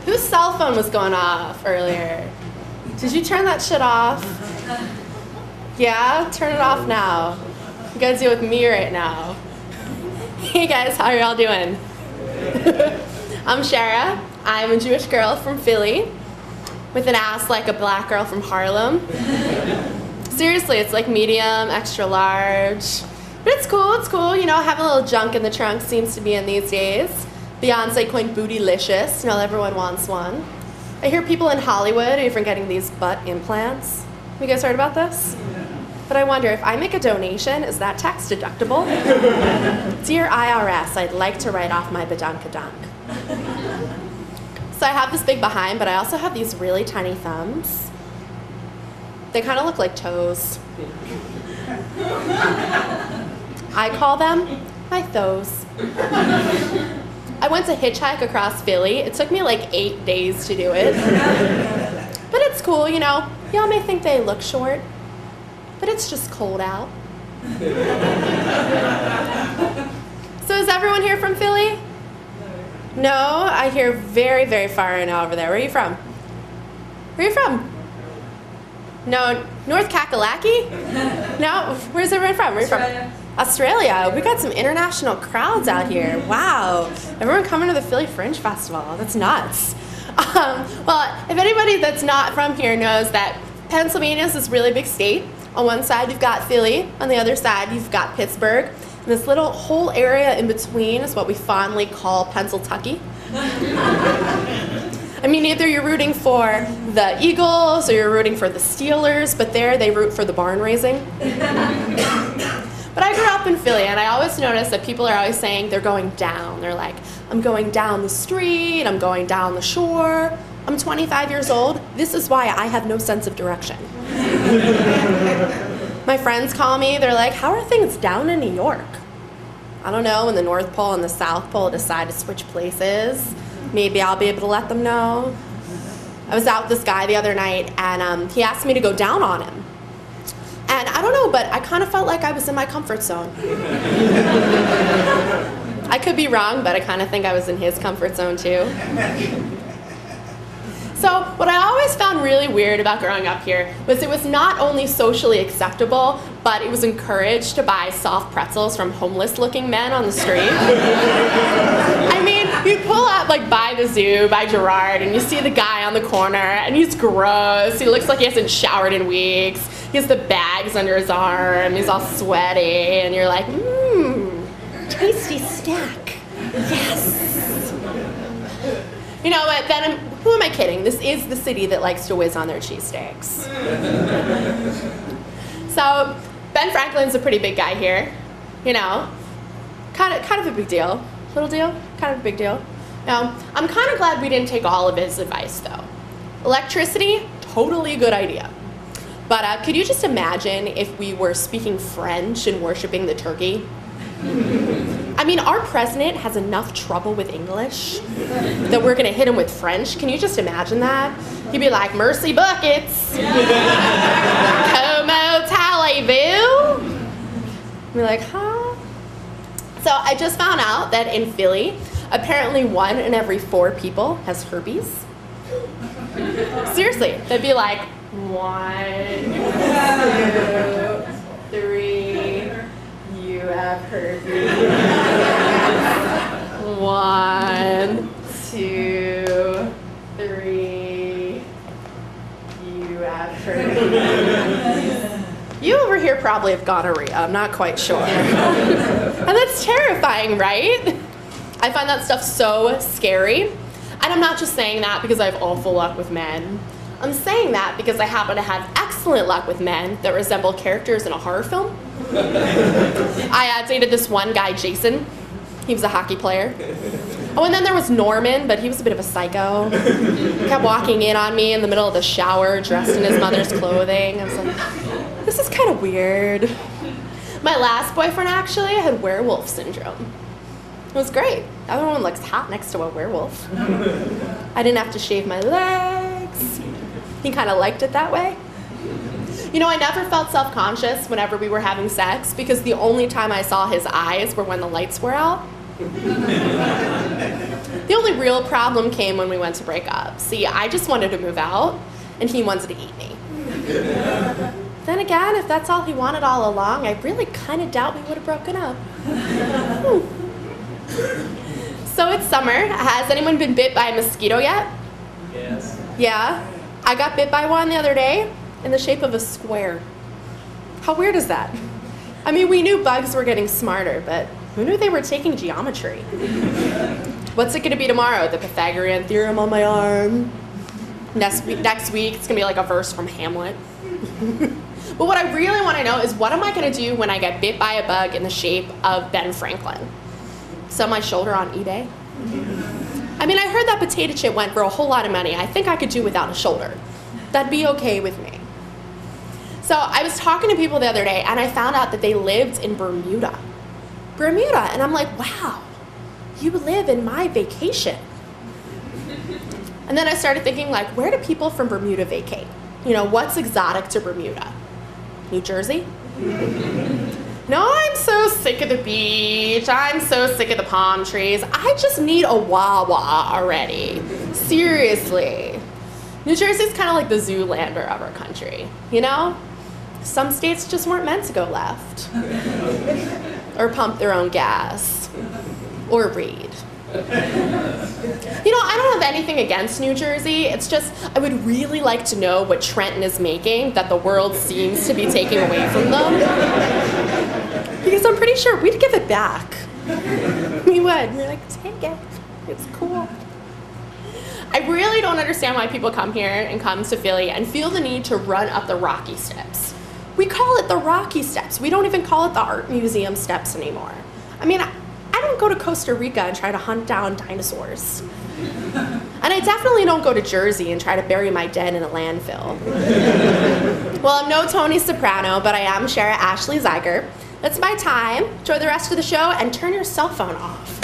Whose cell phone was going off earlier? Did you turn that shit off? Yeah? Turn it off now. You gotta deal with me right now. Hey guys, how are y'all doing? I'm Shara. I'm a Jewish girl from Philly with an ass like a black girl from Harlem. Seriously, it's like medium, extra large. But it's cool, you know, having a little junk in the trunk seems to be in these days. Beyonce coined bootylicious, you know, everyone wants one. I hear people in Hollywood are even getting these butt implants. You guys heard about this? But I wonder, if I make a donation, is that tax deductible? Dear IRS, I'd like to write off my badunkadunk. So I have this big behind, but I also have these really tiny thumbs. They kind of look like toes. I call them my thos. I went to hitchhike across Philly. It took me like 8 days to do it. But it's cool, you know. Y'all may think they look short, but it's just cold out. So is everyone here from Philly? No, I hear very, very far in over there. Where are you from? Where are you from? No, North Kakalaki? No, where's everyone from? Where are you from? Australia. We got some international crowds out here. Wow. Everyone coming to the Philly Fringe Festival. That's nuts. Well, if anybody that's not from here knows that Pennsylvania is this really big state. On one side you've got Philly, on the other side you've got Pittsburgh. And this little whole area in between is what we fondly call Pennsyltucky. I mean, either you're rooting for the Eagles or you're rooting for the Steelers, but there they root for the barn raising. But I grew up in Philly, and I always notice that people are always saying they're going down. They're like, I'm going down the street, I'm going down the shore. I'm 25 years old. This is why I have no sense of direction. My friends call me, they're like, how are things down in New York? I don't know, when the North Pole and the South Pole decide to switch places, maybe I'll be able to let them know. I was out with this guy the other night, and he asked me to go down on him. And I don't know, but I kind of felt like I was in my comfort zone. I could be wrong, but I kind of think I was in his comfort zone too. So what I always found really weird about growing up here was it was not only socially acceptable, but it was encouraged to buy soft pretzels from homeless-looking men on the street. I mean, you pull up like by the zoo, by Girard, and you see the guy on the corner, and he's gross. He looks like he hasn't showered in weeks. He has the bags under his arm. He's all sweaty, and you're like, tasty snack. Yes. You know what, then who am I kidding? This is the city that likes to whiz on their cheesesteaks. So, Ben Franklin's a pretty big guy here. You know, kind of a big deal. Little deal, kind of a big deal. Now, I'm kind of glad we didn't take all of his advice, though. Electricity, totally good idea. But could you just imagine if we were speaking French and worshiping the turkey? I mean, our president has enough trouble with English that we're gonna hit him with French. Can you just imagine that? He'd be like, mercy buckets. Como talez-vous? We're like, huh? So I just found out that in Philly, apparently 1 in every 4 people has herpes. Seriously, they'd be like, 1, 2, 3, you have herpes. 1, 2, 3, you have herpes. You over here probably have gonorrhea, I'm not quite sure. And that's terrifying, right? I find that stuff so scary. And I'm not just saying that because I have awful luck with men. I'm saying that because I happen to have excellent luck with men that resemble characters in a horror film. I dated this one guy, Jason. He was a hockey player. Oh, and then there was Norman, but he was a bit of a psycho. He kept walking in on me in the middle of the shower, dressed in his mother's clothing. I was like, this is kind of weird. My last boyfriend actually had werewolf syndrome. It was great. Everyone looks hot next to a werewolf. I didn't have to shave my legs. He kind of liked it that way. You know, I never felt self-conscious whenever we were having sex because the only time I saw his eyes were when the lights were out. The only real problem came when we went to break up. See, I just wanted to move out, and he wanted to eat me. Then again, if that's all he wanted all along, I really kind of doubt we would have broken up. So it's summer. Has anyone been bit by a mosquito yet? Yes. Yeah? I got bit by one the other day in the shape of a square. How weird is that? I mean, we knew bugs were getting smarter, but who knew they were taking geometry? What's it going to be tomorrow? The Pythagorean theorem on my arm? Next week, it's going to be like a verse from Hamlet. But what I really want to know is, what am I going to do when I get bit by a bug in the shape of Ben Franklin? Sell my shoulder on eBay? I mean, I heard that potato chip went for a whole lot of money. I think I could do without a shoulder. That'd be okay with me. So I was talking to people the other day, and I found out that they lived in Bermuda. Bermuda, and I'm like, wow, you live in my vacation. And then I started thinking, like, where do people from Bermuda vacate? You know, what's exotic to Bermuda? New Jersey? No, I'm so sick of the beach. I'm so sick of the palm trees. I just need a Wawa already. Seriously. New Jersey's kind of like the Zoolander of our country, you know? Some states just weren't meant to go left. Or pump their own gas. Or read. You know, I don't have anything against New Jersey. It's just, I would really like to know what Trenton is making that the world seems to be taking away from them. Because I'm pretty sure we'd give it back. We would. We're like, take it. It's cool. I really don't understand why people come here and come to Philly and feel the need to run up the Rocky Steps. We call it the Rocky Steps. We don't even call it the Art Museum Steps anymore. I mean, I don't go to Costa Rica and try to hunt down dinosaurs. And I definitely don't go to Jersey and try to bury my dead in a landfill. Well, I'm no Tony Soprano, but I am Shara Ashley Zeiger. That's my time. Enjoy the rest of the show and turn your cell phone off.